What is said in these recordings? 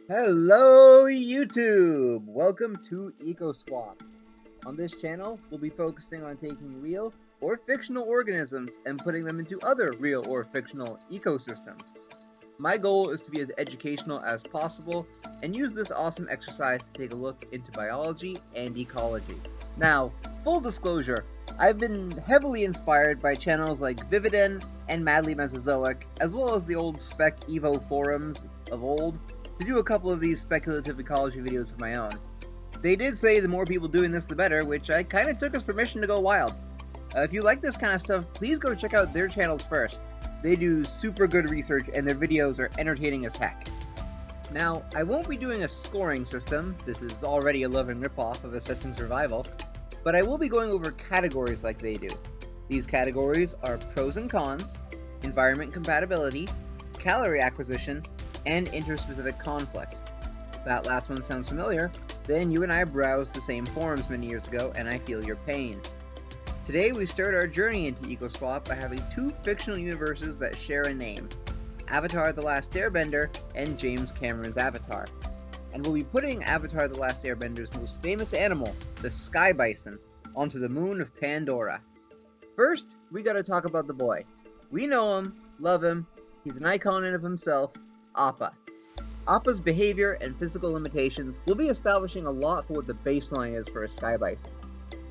Hello YouTube! Welcome to EcoSwap. On this channel, we'll be focusing on taking real or fictional organisms and putting them into other real or fictional ecosystems. My goal is to be as educational as possible and use this awesome exercise to take a look into biology and ecology. Now, full disclosure, I've been heavily inspired by channels like Vividen and Madly Mesozoic, as well as the old Spec Evo forums of old, to do a couple of these speculative ecology videos of my own. They did say the more people doing this, the better, which I kind of took as permission to go wild. If you like this kind of stuff, please go check out their channels first. They do super good research and their videos are entertaining as heck. Now, I won't be doing a scoring system, this is already a loving ripoff of assessing survival, but I will be going over categories like they do. These categories are pros and cons, environment compatibility, calorie acquisition, and interspecific conflict. If that last one sounds familiar, then you and I browsed the same forums many years ago and I feel your pain. Today we start our journey into EcoSwap by having two fictional universes that share a name, Avatar: The Last Airbender and James Cameron's Avatar. And we'll be putting Avatar: The Last Airbender's most famous animal, the Sky Bison, onto the moon of Pandora. First, we gotta talk about the boy. We know him, love him, he's an icon in of himself, Appa. Appa's behavior and physical limitations will be establishing a lot for what the baseline is for a Sky Bison.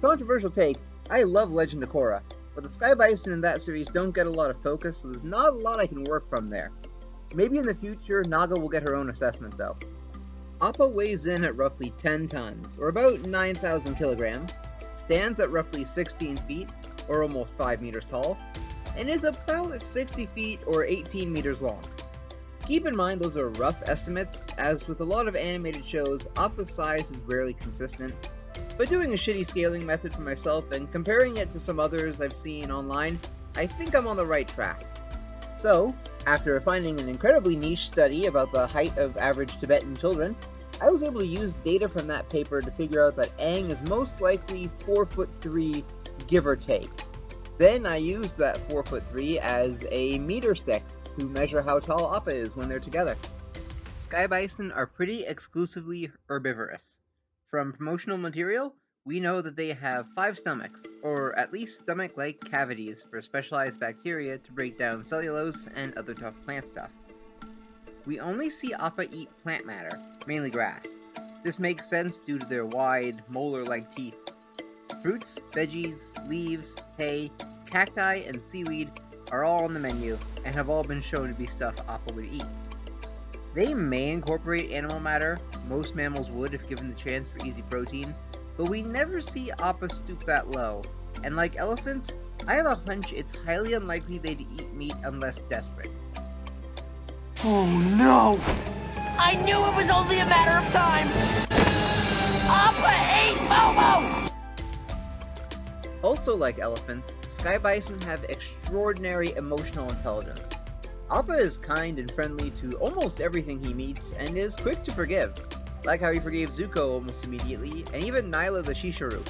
Controversial take, I love Legend of Korra, but the Sky Bison in that series don't get a lot of focus, so there's not a lot I can work from there. Maybe in the future, Naga will get her own assessment though. Appa weighs in at roughly 10 tons, or about 9,000 kilograms, stands at roughly 16 feet, or almost 5 meters tall, and is about 60 feet or 18 meters long. Keep in mind those are rough estimates, as with a lot of animated shows, Appa's size is rarely consistent, but doing a shitty scaling method for myself and comparing it to some others I've seen online, I think I'm on the right track. So, after finding an incredibly niche study about the height of average Tibetan children, I was able to use data from that paper to figure out that Aang is most likely 4'3", give or take. Then I used that 4'3" as a meter stick to measure how tall Appa is when they're together. Sky Bison are pretty exclusively herbivorous. From promotional material, we know that they have 5 stomachs, or at least stomach-like cavities for specialized bacteria to break down cellulose and other tough plant stuff. We only see Appa eat plant matter, mainly grass. This makes sense due to their wide, molar-like teeth. Fruits, veggies, leaves, hay, cacti, and seaweed are all on the menu, and have all been shown to be stuff Appa would eat. They may incorporate animal matter, most mammals would if given the chance for easy protein, but we never see Appa stoop that low, and like elephants, I have a hunch it's highly unlikely they'd eat meat unless desperate. Oh no! I knew it was only a matter of time! Appa ate Momo! Also like elephants, Sky Bison have extraordinary emotional intelligence. Appa is kind and friendly to almost everything he meets, and is quick to forgive, like how he forgave Zuko almost immediately, and even Nyla the Shisharu,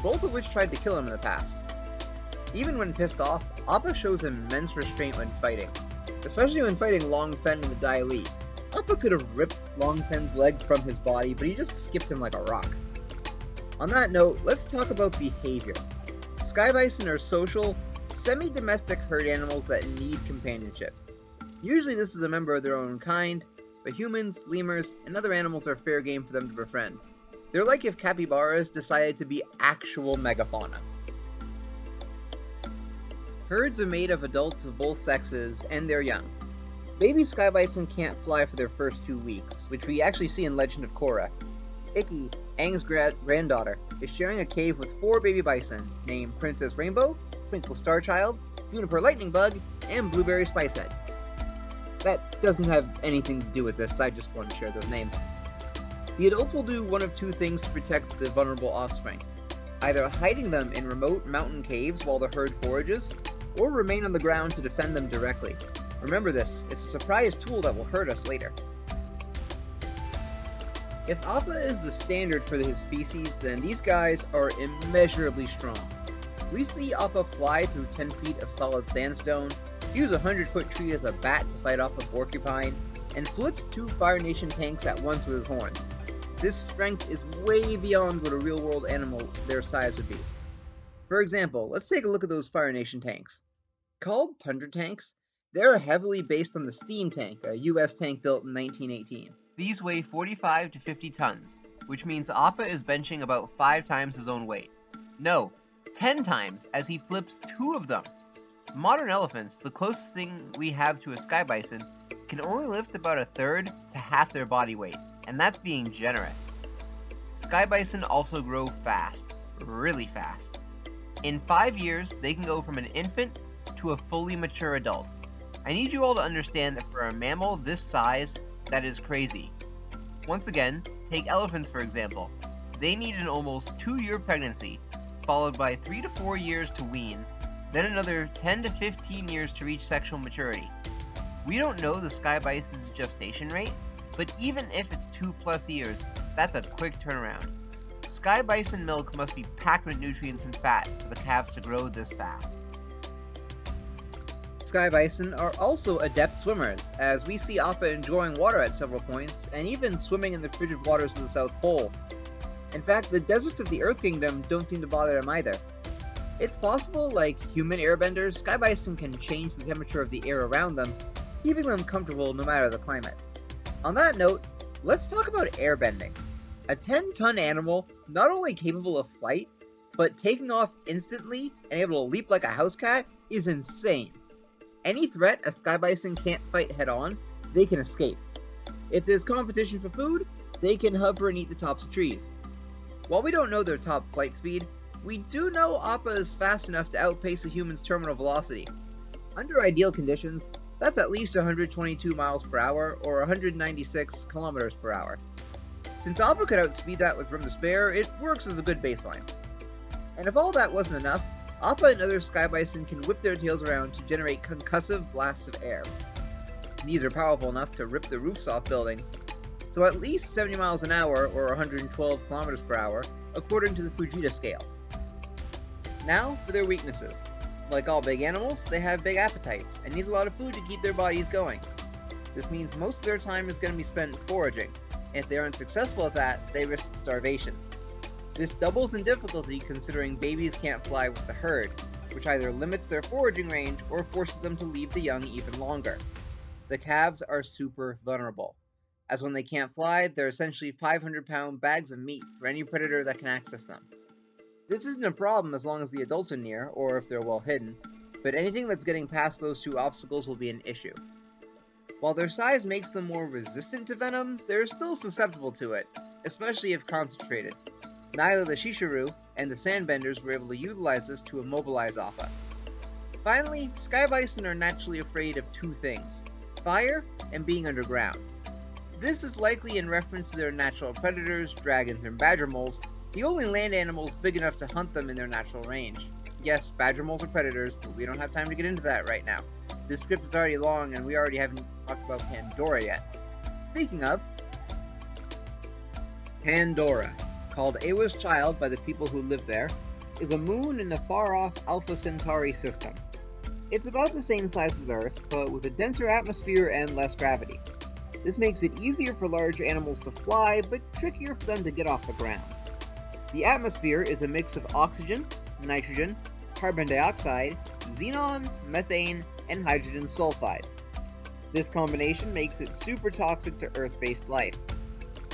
both of which tried to kill him in the past. Even when pissed off, Appa shows immense restraint when fighting, especially when fighting Long Fen and the Dai Li. Appa could have ripped Long Fen's leg from his body, but he just skipped him like a rock. On that note, let's talk about behavior. Sky Bison are social, semi-domestic herd animals that need companionship. Usually this is a member of their own kind, but humans, lemurs, and other animals are fair game for them to befriend. They're like if capybaras decided to be actual megafauna. Herds are made of adults of both sexes, and they're young. Baby Sky Bison can't fly for their first 2 weeks, which we actually see in Legend of Korra. Ikki, Aang's granddaughter, is sharing a cave with 4 baby bison, named Princess Rainbow, Twinkle Starchild, Juniper Lightning Bug, and Blueberry Spicehead. That doesn't have anything to do with this, I just wanted to share those names. The adults will do one of 2 things to protect the vulnerable offspring. Either hiding them in remote mountain caves while the herd forages, or remain on the ground to defend them directly. Remember this, it's a surprise tool that will hurt us later. If Appa is the standard for his species, then these guys are immeasurably strong. We see Appa fly through 10 feet of solid sandstone, use a 100-foot tree as a bat to fight off a porcupine, and flipped 2 Fire Nation tanks at once with his horns. This strength is way beyond what a real-world animal their size would be. For example, let's take a look at those Fire Nation tanks. Called Tundra tanks, they're heavily based on the Steam tank, a US tank built in 1918. These weigh 45 to 50 tons, which means Appa is benching about 5 times his own weight. No, 10 times, as he flips 2 of them. Modern elephants, the closest thing we have to a sky bison, can only lift about a third to half their body weight, and that's being generous. Sky bison also grow fast, really fast. In 5 years, they can go from an infant to a fully mature adult. I need you all to understand that for a mammal this size, that is crazy. Once again, take elephants for example. They need an almost 2-year pregnancy, followed by 3 to 4 years to wean, then another 10 to 15 years to reach sexual maturity. We don't know the sky bison's gestation rate, but even if it's 2+ years, that's a quick turnaround. Sky bison milk must be packed with nutrients and fat for the calves to grow this fast. Sky bison are also adept swimmers, as we see Appa enjoying water at several points, and even swimming in the frigid waters of the South Pole. In fact, the deserts of the Earth Kingdom don't seem to bother him either. It's possible, like human airbenders, sky bison can change the temperature of the air around them, keeping them comfortable no matter the climate. On that note, let's talk about airbending. A 10-ton animal not only capable of flight, but taking off instantly and able to leap like a house cat is insane. Any threat a sky bison can't fight head-on, they can escape. If there's competition for food, they can hover and eat the tops of trees. While we don't know their top flight speed, we do know Appa is fast enough to outpace a human's terminal velocity. Under ideal conditions, that's at least 122 miles per hour or 196 kilometers per hour. Since Appa could outspeed that with room to spare, it works as a good baseline. And if all that wasn't enough, Appa and other sky bison can whip their tails around to generate concussive blasts of air. These are powerful enough to rip the roofs off buildings, so at least 70 miles an hour or 112 kilometers per hour, according to the Fujita scale. Now for their weaknesses. Like all big animals, they have big appetites and need a lot of food to keep their bodies going. This means most of their time is going to be spent foraging, and if they aren't successful at that, they risk starvation. This doubles in difficulty considering babies can't fly with the herd, which either limits their foraging range or forces them to leave the young even longer. The calves are super vulnerable, as when they can't fly, they're essentially 500-pound bags of meat for any predator that can access them. This isn't a problem as long as the adults are near, or if they're well hidden, but anything that's getting past those 2 obstacles will be an issue. While their size makes them more resistant to venom, they're still susceptible to it, especially if concentrated. Neither the Shishiru and the Sandbenders were able to utilize this to immobilize Appa. Finally, sky bison are naturally afraid of 2 things: fire and being underground. This is likely in reference to their natural predators, dragons and badger moles, the only land animals big enough to hunt them in their natural range. Yes, badger moles are predators, but we don't have time to get into that right now. This script is already long and we already haven't talked about Pandora yet. Speaking of, Pandora, called Awa's Child by the people who live there, is a moon in the far-off Alpha Centauri system. It's about the same size as Earth, but with a denser atmosphere and less gravity. This makes it easier for large animals to fly, but trickier for them to get off the ground. The atmosphere is a mix of oxygen, nitrogen, carbon dioxide, xenon, methane, and hydrogen sulfide. This combination makes it super toxic to Earth-based life.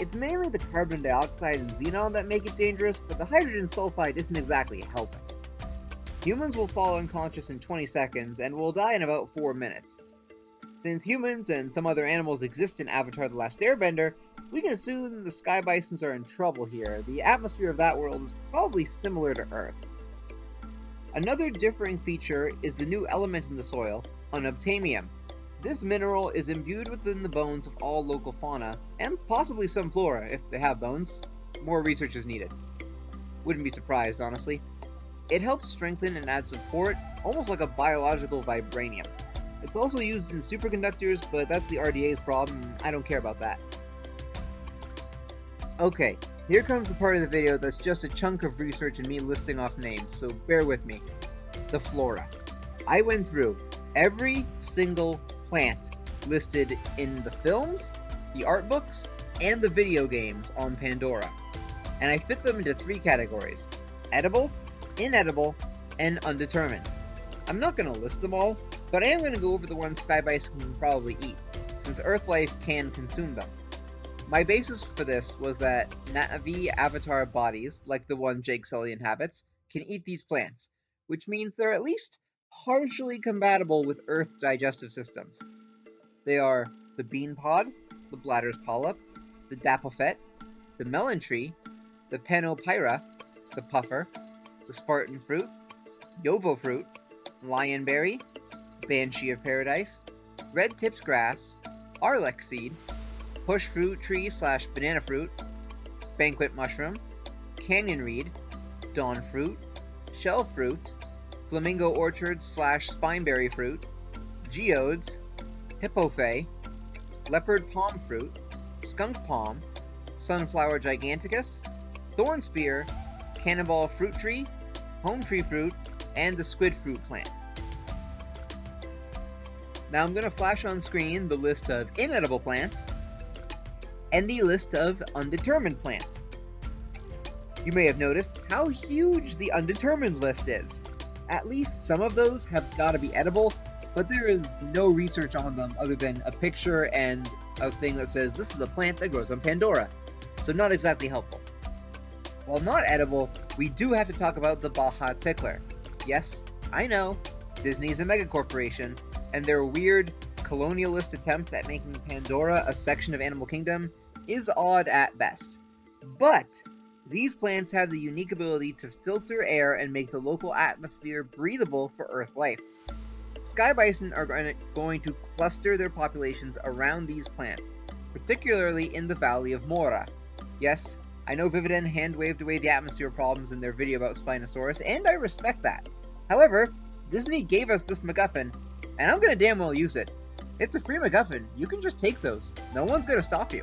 It's mainly the carbon dioxide and xenon that make it dangerous, but the hydrogen sulfide isn't exactly helping. Humans will fall unconscious in 20 seconds and will die in about 4 minutes. Since humans and some other animals exist in Avatar: The Last Airbender, we can assume the sky bisons are in trouble here. The atmosphere of that world is probably similar to Earth. Another differing feature is the new element in the soil, unobtainium. This mineral is imbued within the bones of all local fauna, and possibly some flora if they have bones. More research is needed. Wouldn't be surprised, honestly. It helps strengthen and add support, almost like a biological vibranium. It's also used in superconductors, but that's the RDA's problem, and I don't care about that. Okay, here comes the part of the video that's just a chunk of research and me listing off names, so bear with me. The flora. I went through every single plant listed in the films, the art books, and the video games on Pandora. And I fit them into 3 categories: edible, inedible, and undetermined. I'm not going to list them all, but I am going to go over the ones Sky Bison can probably eat, since Earth life can consume them. My basis for this was that Na'vi avatar bodies, like the one Jake Sully inhabits, can eat these plants, which means they're at least partially compatible with Earth digestive systems. They are the bean pod, the bladder's polyp, the dapplefet, the melon tree, the panopyra, the puffer, the Spartan fruit, yovo fruit, lionberry, banshee of paradise, red-tipped grass, arlex seed, push fruit tree / banana fruit, banquet mushroom, canyon reed, dawn fruit, shell fruit, flamingo orchard / spineberry fruit, geodes, hippophae, leopard palm fruit, skunk palm, sunflower giganticus, thorn spear, cannonball fruit tree, home tree fruit, and the squid fruit plant. Now I'm going to flash on screen the list of inedible plants and the list of undetermined plants. You may have noticed how huge the undetermined list is. At least some of those have got to be edible, but there is no research on them other than a picture and a thing that says this is a plant that grows on Pandora, so not exactly helpful. While not edible, we do have to talk about the Baja tickler. Yes, I know, Disney's a megacorporation, and their weird colonialist attempt at making Pandora a section of Animal Kingdom is odd at best. But these plants have the unique ability to filter air and make the local atmosphere breathable for Earth life. Sky Bison are going to cluster their populations around these plants, particularly in the Valley of Mora. Yes, I know Vividen hand-waved away the atmosphere problems in their video about Spinosaurus, and I respect that. However, Disney gave us this MacGuffin, and I'm gonna damn well use it. It's a free MacGuffin, you can just take those. No one's gonna stop you.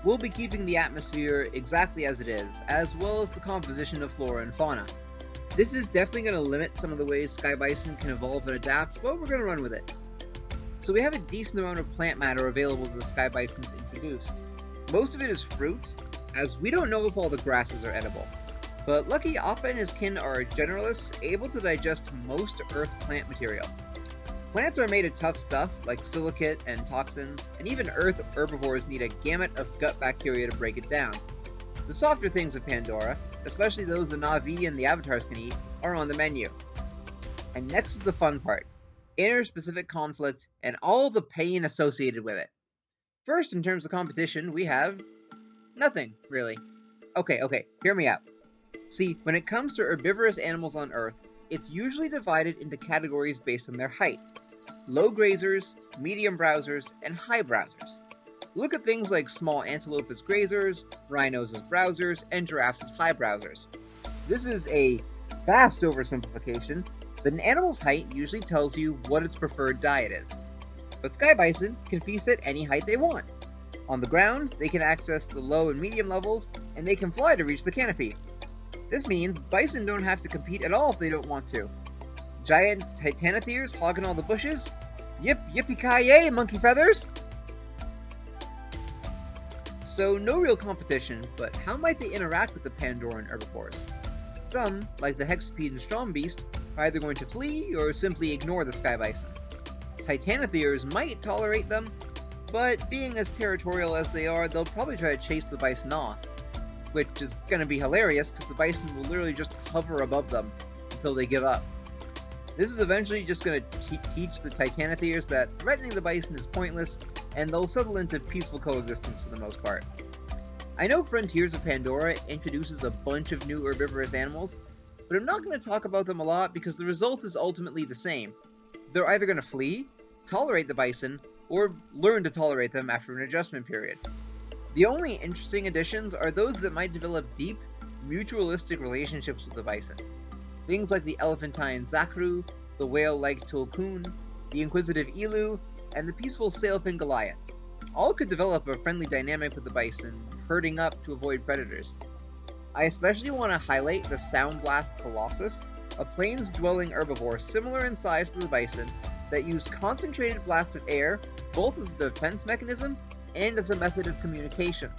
We'll be keeping the atmosphere exactly as it is, as well as the composition of flora and fauna. This is definitely going to limit some of the ways Sky Bison can evolve and adapt, but we're going to run with it. So we have a decent amount of plant matter available to the Sky Bisons introduced. Most of it is fruit, as we don't know if all the grasses are edible. But lucky Appa and his kin are generalists, able to digest most Earth plant material. Plants are made of tough stuff, like silicate and toxins, and even Earth herbivores need a gamut of gut bacteria to break it down. The softer things of Pandora, especially those the Na'vi and the Avatars can eat, are on the menu. And next is the fun part, interspecific conflict and all the pain associated with it. First, in terms of competition, we have nothing, really. Okay, hear me out. See, when it comes to herbivorous animals on Earth, it's usually divided into categories based on their height. Low grazers, medium browsers, and high browsers. Look at things like small antelope as grazers, rhinos as browsers, and giraffes as high browsers. This is a vast oversimplification, but an animal's height usually tells you what its preferred diet is. But Sky Bison can feast at any height they want. On the ground, they can access the low and medium levels, and they can fly to reach the canopy. This means bison don't have to compete at all if they don't want to. Giant titanotheres hogging all the bushes? Yippee-ki-yay, monkey feathers! So no real competition, but how might they interact with the Pandoran herbivores? Some, like the hexapede and strombeast, are either going to flee or simply ignore the Sky Bison. Titanotheres might tolerate them, but being as territorial as they are, they'll probably try to chase the bison off, which is going to be hilarious because the bison will literally just hover above them until they give up. This is eventually just going to teach the Titanotheres that threatening the bison is pointless, and they'll settle into peaceful coexistence for the most part. I know Frontiers of Pandora introduces a bunch of new herbivorous animals, but I'm not going to talk about them a lot because the result is ultimately the same. They're either going to flee, tolerate the bison, or learn to tolerate them after an adjustment period. The only interesting additions are those that might develop deep, mutualistic relationships with the bison. Things like the elephantine Zakru, the whale-like Tulkun, the inquisitive Elu, and the peaceful sailfin Goliath. All could develop a friendly dynamic with the bison, herding up to avoid predators. I especially want to highlight the Soundblast Colossus, a plains-dwelling herbivore similar in size to the bison, that use concentrated blasts of air both as a defense mechanism and as a method of communication.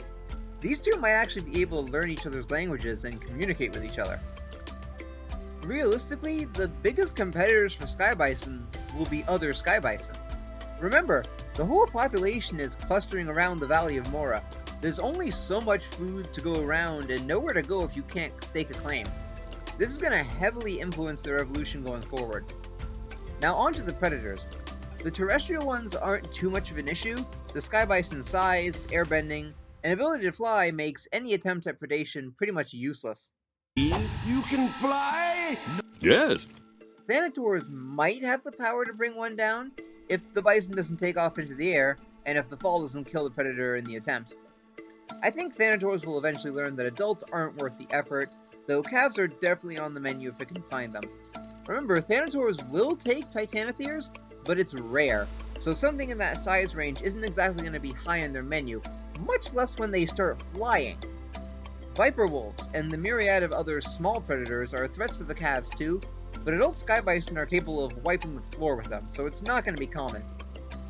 These two might actually be able to learn each other's languages and communicate with each other. Realistically, the biggest competitors for sky bison will be other sky bison. Remember, the whole population is clustering around the Valley of Mora. There's only so much food to go around and nowhere to go if you can't stake a claim. This is going to heavily influence their evolution going forward. Now onto the predators. The terrestrial ones aren't too much of an issue. The sky bison's size, airbending, and ability to fly makes any attempt at predation pretty much useless. You can fly? Yes. Thanators might have the power to bring one down if the bison doesn't take off into the air and if the fall doesn't kill the predator in the attempt. I think Thanators will eventually learn that adults aren't worth the effort, though calves are definitely on the menu if it can find them. Remember, Thanators will take Titanotheres, but it's rare, so something in that size range isn't exactly going to be high on their menu, much less when they start flying. Viper wolves and the myriad of other small predators are threats to the calves too, but adult sky bison are capable of wiping the floor with them, so it's not going to be common.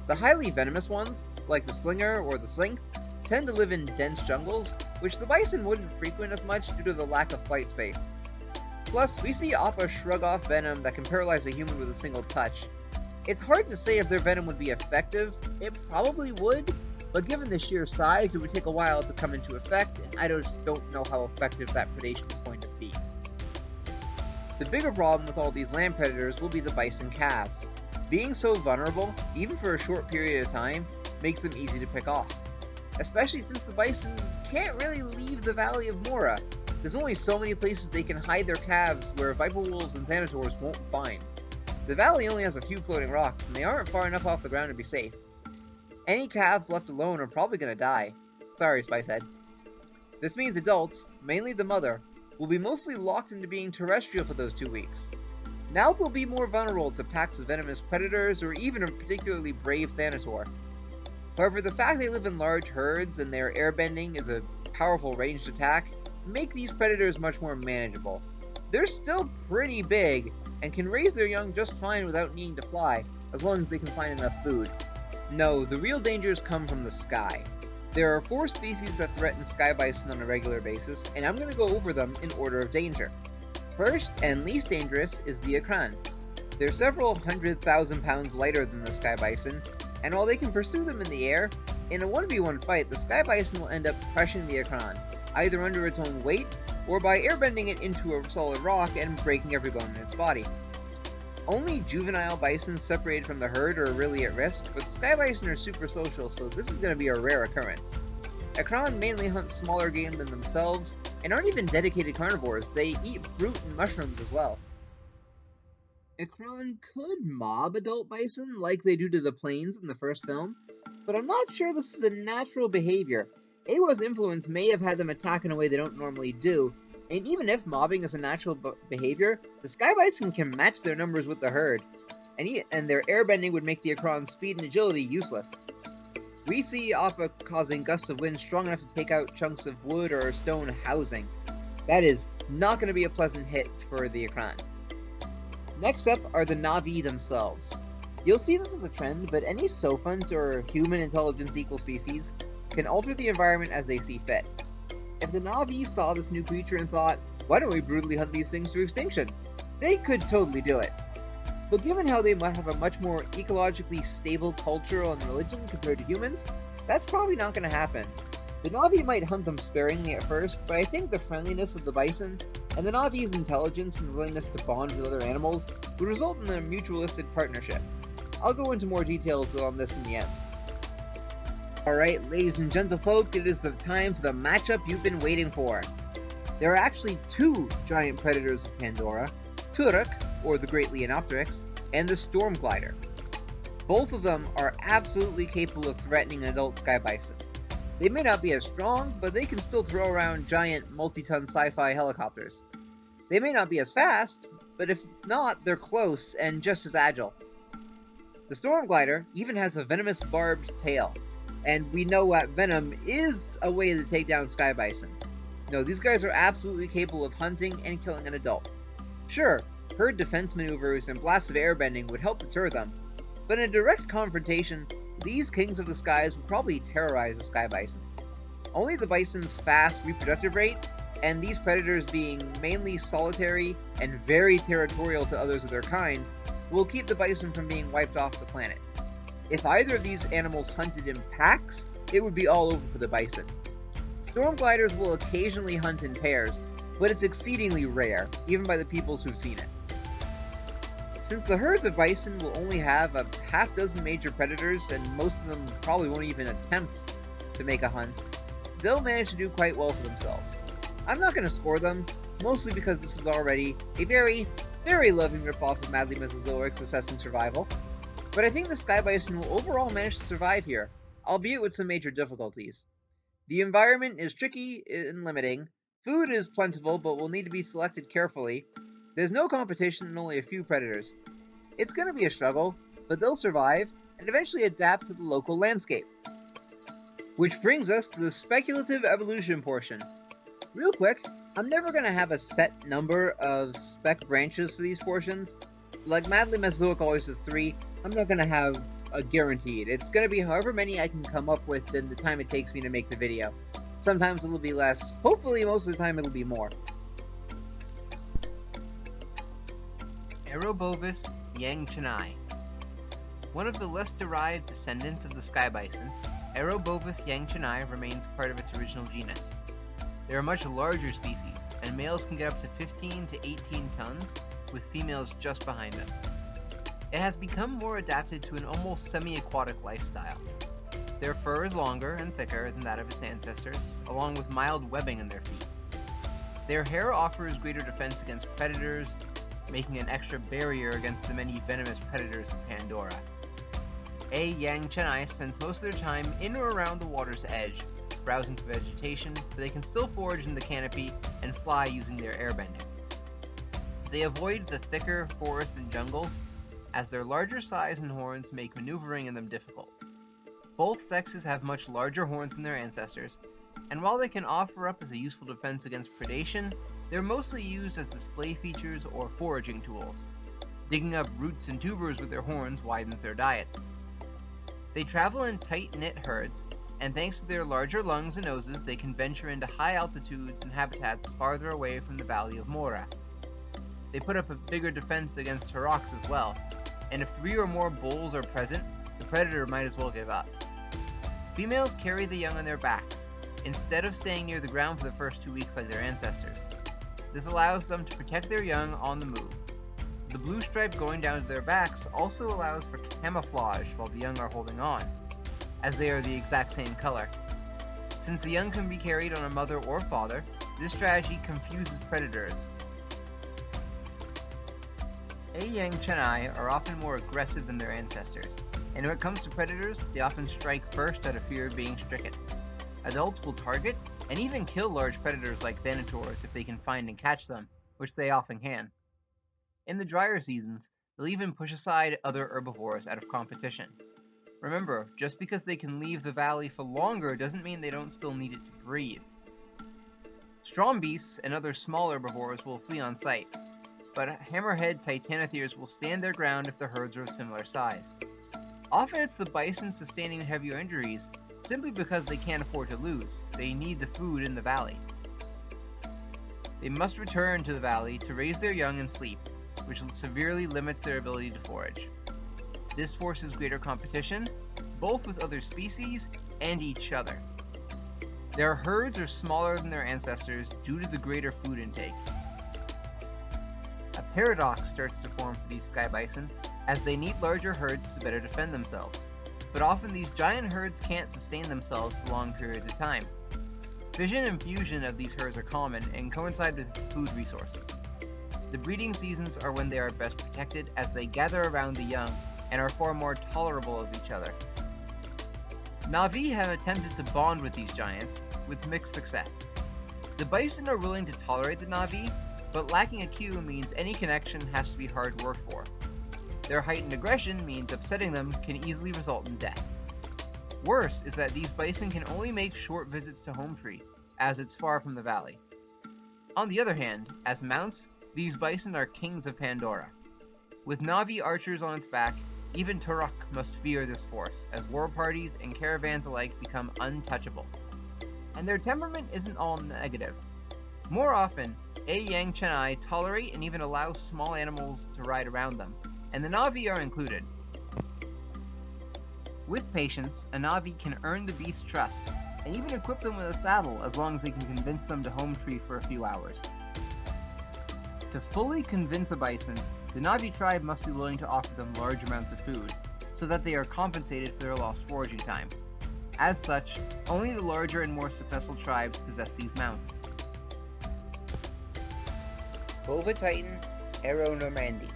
The highly venomous ones, like the slinger or the slink, tend to live in dense jungles, which the bison wouldn't frequent as much due to the lack of flight space. Plus, we see Appa shrug off venom that can paralyze a human with a single touch. It's hard to say if their venom would be effective. It probably would, but given the sheer size, it would take a while to come into effect, and I just don't know how effective that predation is going to be. The bigger problem with all these land predators will be the bison calves. Being so vulnerable, even for a short period of time, makes them easy to pick off. Especially since the bison can't really leave the Valley of Mora. There's only so many places they can hide their calves where viper wolves and thanators won't find. The valley only has a few floating rocks, and they aren't far enough off the ground to be safe. Any calves left alone are probably going to die. Sorry, Spicehead. This means adults, mainly the mother, will be mostly locked into being terrestrial for those 2 weeks. Now they'll be more vulnerable to packs of venomous predators or even a particularly brave Thanator. However, the fact they live in large herds and their airbending is a powerful ranged attack make these predators much more manageable. They're still pretty big and can raise their young just fine without needing to fly, as long as they can find enough food. No, the real dangers come from the sky. There are 4 species that threaten sky bison on a regular basis, and I'm going to go over them in order of danger. First, and least dangerous, is the Akran. They're several 100,000 pounds lighter than the sky bison, and while they can pursue them in the air, in a 1v1 fight, the sky bison will end up crushing the Akran, either under its own weight, or by airbending it into a solid rock and breaking every bone in its body. Only juvenile bison separated from the herd are really at risk, but sky bison are super social, so this is going to be a rare occurrence. Akran mainly hunt smaller game than themselves, and aren't even dedicated carnivores. They eat fruit and mushrooms as well. Akran could mob adult bison like they do to the plains in the first film, but I'm not sure this is a natural behavior. Awa's influence may have had them attack in a way they don't normally do, and even if mobbing is a natural behavior, the sky bison can match their numbers with the herd, and their airbending would make the Akran's speed and agility useless. We see Appa causing gusts of wind strong enough to take out chunks of wood or stone housing. That is not going to be a pleasant hit for the Akran. Next up are the Na'vi themselves. You'll see this as a trend, but any Sophont or human intelligence equal species can alter the environment as they see fit. If the Na'vi saw this new creature and thought, why don't we brutally hunt these things to extinction? They could totally do it. But given how they might have a much more ecologically stable culture and religion compared to humans, that's probably not going to happen. The Na'vi might hunt them sparingly at first, but I think the friendliness of the bison and the Na'vi's intelligence and willingness to bond with other animals would result in a mutualistic partnership. I'll go into more details on this in the end. Alright, ladies and gentlefolk, it is the time for the matchup you've been waiting for. There are actually 2 giant predators of Pandora, Turok, or the Great Leonopteryx, and the Storm Glider. Both of them are absolutely capable of threatening an adult sky bison. They may not be as strong, but they can still throw around giant multi-ton sci-fi helicopters. They may not be as fast, but if not, they're close and just as agile. The Storm Glider even has a venomous barbed tail, and we know that venom is a way to take down sky bison. No, these guys are absolutely capable of hunting and killing an adult. Sure, herd defense maneuvers and blasts of airbending would help deter them, but in a direct confrontation, these kings of the skies would probably terrorize the sky bison. Only the bison's fast reproductive rate, and these predators being mainly solitary and very territorial to others of their kind, will keep the bison from being wiped off the planet. If either of these animals hunted in packs, it would be all over for the bison. Storm gliders will occasionally hunt in pairs, but it's exceedingly rare, even by the peoples who've seen it. Since the herds of bison will only have a half dozen major predators, and most of them probably won't even attempt to make a hunt, they'll manage to do quite well for themselves. I'm not going to score them, mostly because this is already a very, very loving ripoff of Madly Mesozoic's Assessing Survival, but I think the sky bison will overall manage to survive here, albeit with some major difficulties. The environment is tricky and limiting, food is plentiful but will need to be selected carefully, there's no competition and only a few predators. It's going to be a struggle, but they'll survive and eventually adapt to the local landscape. Which brings us to the speculative evolution portion. Real quick, I'm never going to have a set number of spec branches for these portions. Like Madly Mesozoic always has 3, I'm not going to have a guaranteed. It's going to be however many I can come up with in the time it takes me to make the video. Sometimes it'll be less, hopefully most of the time it'll be more. Aerobovis yangchenai. One of the less derived descendants of the sky bison, Aerobovis yangchenai remains part of its original genus. They are a much larger species, and males can get up to 15 to 18 tons, with females just behind them. It has become more adapted to an almost semi-aquatic lifestyle. Their fur is longer and thicker than that of its ancestors, along with mild webbing in their feet. Their hair offers greater defense against predators, making an extra barrier against the many venomous predators of Pandora. A yangchenai spends most of their time in or around the water's edge, browsing for vegetation, but they can still forage in the canopy and fly using their airbending. They avoid the thicker forests and jungles, as their larger size and horns make maneuvering in them difficult. Both sexes have much larger horns than their ancestors, and while they can offer up as a useful defense against predation, they're mostly used as display features or foraging tools. Digging up roots and tubers with their horns widens their diets. They travel in tight-knit herds, and thanks to their larger lungs and noses, they can venture into high altitudes and habitats farther away from the Valley of Mora. They put up a bigger defense against Hyrox as well, and if 3 or more bulls are present, the predator might as well give up. Females carry the young on their backs, instead of staying near the ground for the first 2 weeks like their ancestors. This allows them to protect their young on the move. The blue stripe going down to their backs also allows for camouflage while the young are holding on, as they are the exact same color. Since the young can be carried on a mother or father, this strategy confuses predators. A yangchenai are often more aggressive than their ancestors, and when it comes to predators, they often strike first out of fear of being stricken. Adults will target and even kill large predators like thanators if they can find and catch them, which they often can. In the drier seasons, they'll even push aside other herbivores out of competition. Remember, just because they can leave the valley for longer doesn't mean they don't still need it to breathe. Strong beasts and other small herbivores will flee on sight, but hammerhead titanotheres will stand their ground if the herds are of similar size. Often it's the bison sustaining heavier injuries, simply because they can't afford to lose. They need the food in the valley. They must return to the valley to raise their young and sleep, which severely limits their ability to forage. This forces greater competition, both with other species and each other. Their herds are smaller than their ancestors due to the greater food intake. A paradox starts to form for these sky bison, as they need larger herds to better defend themselves. But often these giant herds can't sustain themselves for long periods of time. Fission and fusion of these herds are common and coincide with food resources. The breeding seasons are when they are best protected, as they gather around the young and are far more tolerable of each other. Na'vi have attempted to bond with these giants, with mixed success. The bison are willing to tolerate the Na'vi, but lacking a cue means any connection has to be hard worked for. Their heightened aggression means upsetting them can easily result in death. Worse is that these bison can only make short visits to Home Tree, as it's far from the valley. On the other hand, as mounts, these bison are kings of Pandora. With Na'vi archers on its back, Even Turok must fear this force, as war parties and caravans alike become untouchable. And their temperament isn't all negative. More often, Yang Chennai tolerate and even allow small animals to ride around them, and the Na'vi are included. With patience, a Na'vi can earn the beast's trust, and even equip them with a saddle as long as they can convince them to home tree for a few hours. To fully convince a bison, the Na'vi tribe must be willing to offer them large amounts of food, so that they are compensated for their lost foraging time. As such, only the larger and more successful tribes possess these mounts. Bova Titan Aeronormandi.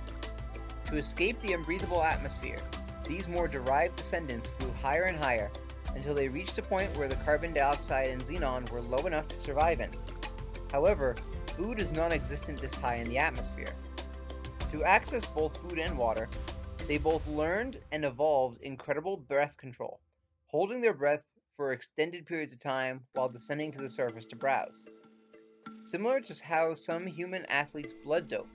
To escape the unbreathable atmosphere, these more derived descendants flew higher and higher until they reached a point where the carbon dioxide and xenon were low enough to survive in. However, food is non-existent this high in the atmosphere. To access both food and water, they both learned and evolved incredible breath control, holding their breath for extended periods of time while descending to the surface to browse. Similar to how some human athletes blood dope,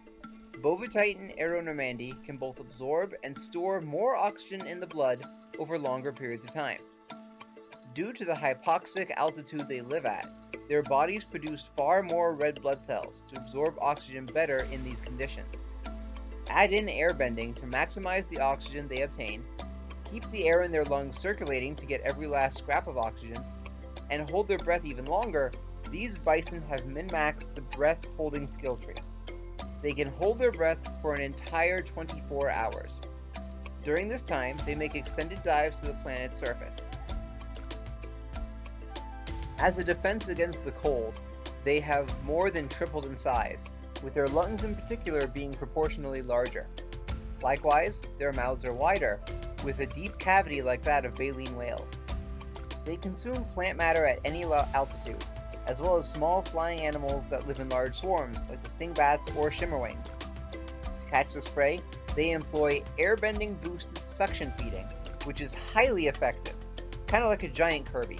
Bova Titan Aeronormandi can both absorb and store more oxygen in the blood over longer periods of time. Due to the hypoxic altitude they live at, their bodies produce far more red blood cells to absorb oxygen better in these conditions. Add in airbending to maximize the oxygen they obtain, keep the air in their lungs circulating to get every last scrap of oxygen, and hold their breath even longer, these bison have min-maxed the breath-holding skill tree. They can hold their breath for an entire 24 hours. During this time, they make extended dives to the planet's surface. As a defense against the cold, they have more than tripled in size, with their lungs in particular being proportionally larger. Likewise, their mouths are wider, with a deep cavity like that of baleen whales. They consume plant matter at any altitude, as well as small flying animals that live in large swarms, like the stingbats or shimmerwings. To catch this prey, they employ airbending boosted suction feeding, which is highly effective, kind of like a giant Kirby.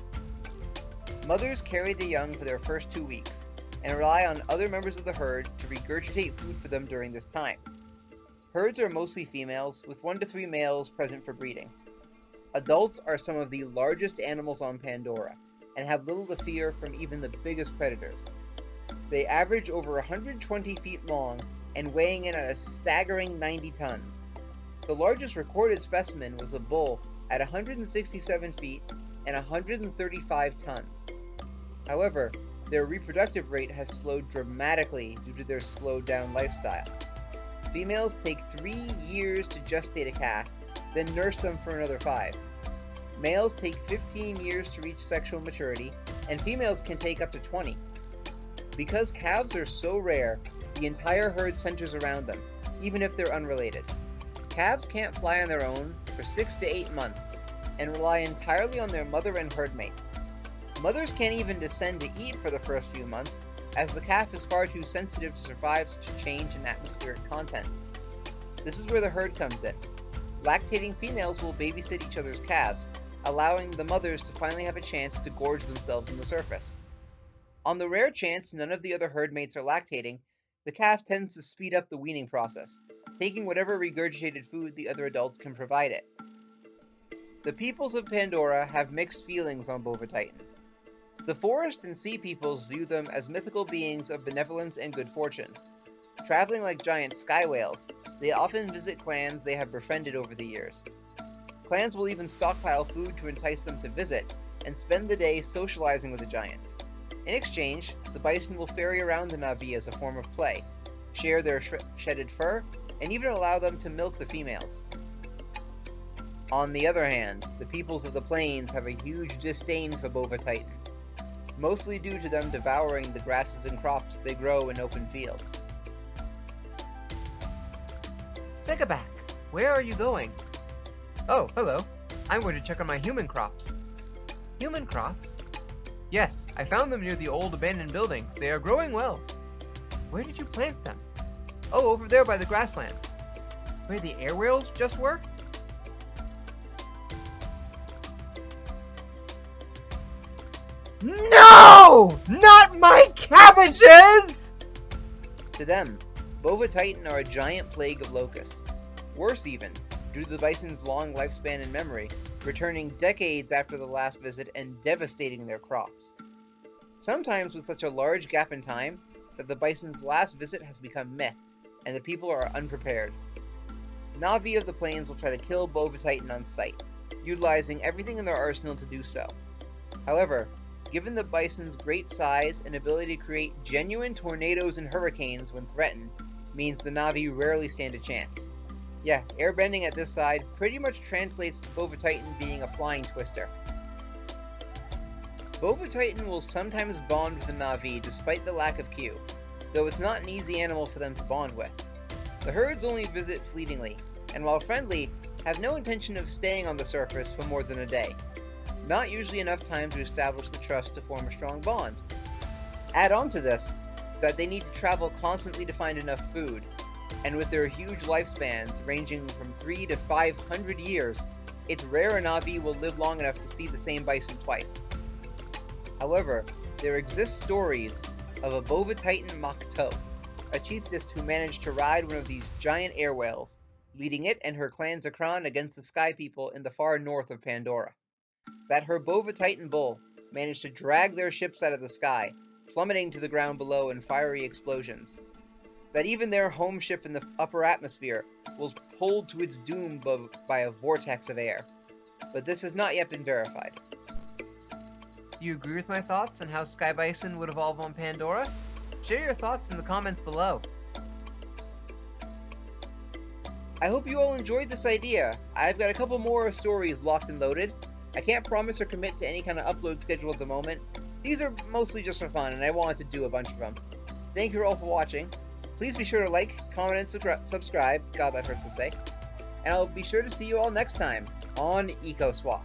Mothers carry the young for their first 2 weeks, and rely on other members of the herd to regurgitate food for them during this time. Herds are mostly females, with 1 to 3 males present for breeding. Adults are some of the largest animals on Pandora, and have little to fear from even the biggest predators. They average over 120 feet long and weighing in at a staggering 90 tons. The largest recorded specimen was a bull at 167 feet and 135 tons. However, their reproductive rate has slowed dramatically due to their slowed down lifestyle. Females take 3 years to gestate a calf, then nurse them for another 5. Males take 15 years to reach sexual maturity, and females can take up to 20. Because calves are so rare, the entire herd centers around them, even if they're unrelated. Calves can't fly on their own for 6 to 8 months, and rely entirely on their mother and herd mates. Mothers can't even descend to eat for the first few months, as the calf is far too sensitive to survive such a change in atmospheric content. This is where the herd comes in. Lactating females will babysit each other's calves, allowing the mothers to finally have a chance to gorge themselves on the surface. On the rare chance none of the other herd mates are lactating, the calf tends to speed up the weaning process, taking whatever regurgitated food the other adults can provide it. The peoples of Pandora have mixed feelings on Bova Titan. The forest and sea peoples view them as mythical beings of benevolence and good fortune. Traveling like giant sky whales, they often visit clans they have befriended over the years. Clans will even stockpile food to entice them to visit, and spend the day socializing with the giants. In exchange, the bison will ferry around the Na'vi as a form of play, share their shedded fur, and even allow them to milk the females. On the other hand, the peoples of the plains have a huge disdain for Bova Titan, mostly due to them devouring the grasses and crops they grow in open fields. Segabak, where are you going? Oh, hello. I'm going to check on my human crops. Human crops? Yes, I found them near the old abandoned buildings. They are growing well. Where did you plant them? Oh, over there by the grasslands. Where the air whales just were? No! Not my cabbages! To them, Bova Titan are a giant plague of locusts. Worse even, due to the bison's long lifespan and memory, returning decades after the last visit and devastating their crops. Sometimes with such a large gap in time that the bison's last visit has become myth, and the people are unprepared. Na'vi of the plains will try to kill Bovatitan on sight, utilizing everything in their arsenal to do so. However, given the bison's great size and ability to create genuine tornadoes and hurricanes when threatened, means the Na'vi rarely stand a chance. Yeah, airbending at this side pretty much translates to Bovatitan being a flying twister. Bovatitan will sometimes bond with the Na'vi despite the lack of Q, though it's not an easy animal for them to bond with. The herds only visit fleetingly, and while friendly, have no intention of staying on the surface for more than a day. Not usually enough time to establish the trust to form a strong bond. Add on to this, that they need to travel constantly to find enough food, and with their huge lifespans ranging from 3 to 500 years, it's rare a Na'vi will live long enough to see the same bison twice. However, there exist stories of a Bovatitan Makto, a chiefess who managed to ride one of these giant air whales, leading it and her clan Zakran against the Sky People in the far north of Pandora. That her Bovatitan bull managed to drag their ships out of the sky, plummeting to the ground below in fiery explosions. That even their home ship in the upper atmosphere was pulled to its doom by a vortex of air. But this has not yet been verified. Do you agree with my thoughts on how Sky Bison would evolve on Pandora? Share your thoughts in the comments below. I hope you all enjoyed this idea. I've got a couple more stories locked and loaded. I can't promise or commit to any kind of upload schedule at the moment. These are mostly just for fun, and I wanted to do a bunch of them. Thank you all for watching. Please be sure to like, comment, and subscribe. God, that hurts to say. And I'll be sure to see you all next time on EcoSwap.